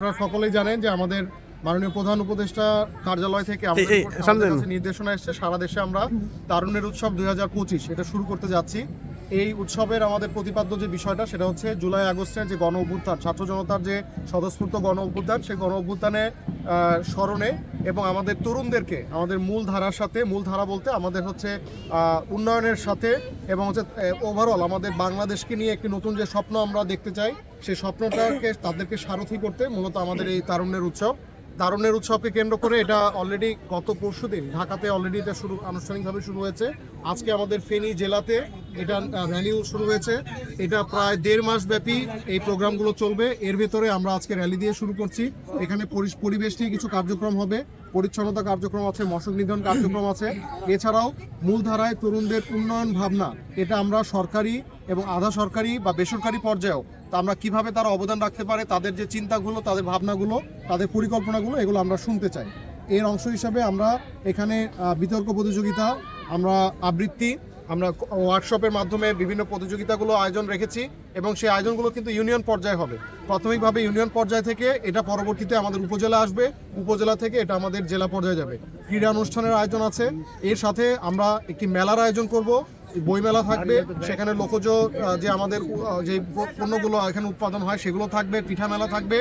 আপনারা সকলেই জানেন যে আমাদের মাননীয় প্রধান উপদেষ্টা কার্যালয় থেকে আমাদের কাছে নির্দেশনা এসেছে সারা দেশে আমরা তারুণ্যের উৎসব 2025 এটা শুরু করতে যাচ্ছি। এই উৎসবের আমাদের প্রতিপাদ্য যে বিষয়টা সেটা হচ্ছে জুলাই আগস্টের যে গণ অভ্যুত্থান, ছাত্র জনতার যে স্বতঃস্ফূর্ত গণ অভ্যুত্থান, সেই গণ অভ্যুত্থানে স্মরণে এবং আমাদের তরুণদেরকে আমাদের মূল ধারার সাথে, মূল ধারা বলতে আমাদের হচ্ছে উন্নয়নের সাথে এবং হচ্ছে ওভারঅল আমাদের বাংলাদেশকে নিয়ে একটি নতুন যে স্বপ্ন আমরা দেখতে চাই সেই স্বপ্নটাকে তাদেরকে সারথি করতে মূলত আমাদের এই তারুণ্যের উৎসব। তারুণ্যের উৎসবকে কেন্দ্র করে এটা অলরেডি গত পরশুদিন ঢাকাতে অলরেডি এটা আনুষ্ঠানিকভাবে শুরু হয়েছে। আজকে আমাদের ফেনী জেলাতে এটা র্যালিও শুরু হয়েছে। এটা প্রায় 1.5 মাস ব্যাপী এই প্রোগ্রামগুলো চলবে। এর ভেতরে আমরা আজকে র্যালি দিয়ে শুরু করছি। এখানে পরিবেশ নিয়ে কিছু কার্যক্রম হবে, পরিচ্ছন্নতা কার্যক্রম আছে, মশক নিধন কার্যক্রম আছে। এছাড়াও মূলধারায় তরুণদের উন্নয়ন ভাবনা, এটা আমরা সরকারি এবং আধা সরকারি বা বেসরকারি পর্যায়েও তা আমরা কিভাবে তারা অবদান রাখতে পারে, তাদের যে চিন্তাগুলো, তাদের ভাবনাগুলো, তাদের পরিকল্পনাগুলো, এগুলো আমরা শুনতে চাই। এর অংশ হিসাবে আমরা এখানে বিতর্ক প্রতিযোগিতা, আমরা আবৃত্তি, আমরা ওয়ার্কশপের মাধ্যমে বিভিন্ন প্রতিযোগিতাগুলো আয়োজন রেখেছি এবং সেই আয়োজনগুলো কিন্তু ইউনিয়ন পর্যায়ে হবে। প্রাথমিকভাবে ইউনিয়ন পর্যায় থেকে এটা পরবর্তীতে আমাদের উপজেলা আসবে, উপজেলা থেকে এটা আমাদের জেলা পর্যায়ে যাবে। ক্রীড়া অনুষ্ঠানের আয়োজন আছে। এর সাথে আমরা একটি মেলার আয়োজন করব, বইমেলা থাকবে, সেখানে লোকজ যে আমাদের যে পণ্যগুলো এখানে উৎপাদন হয় সেগুলো থাকবে, পিঠা মেলা থাকবে।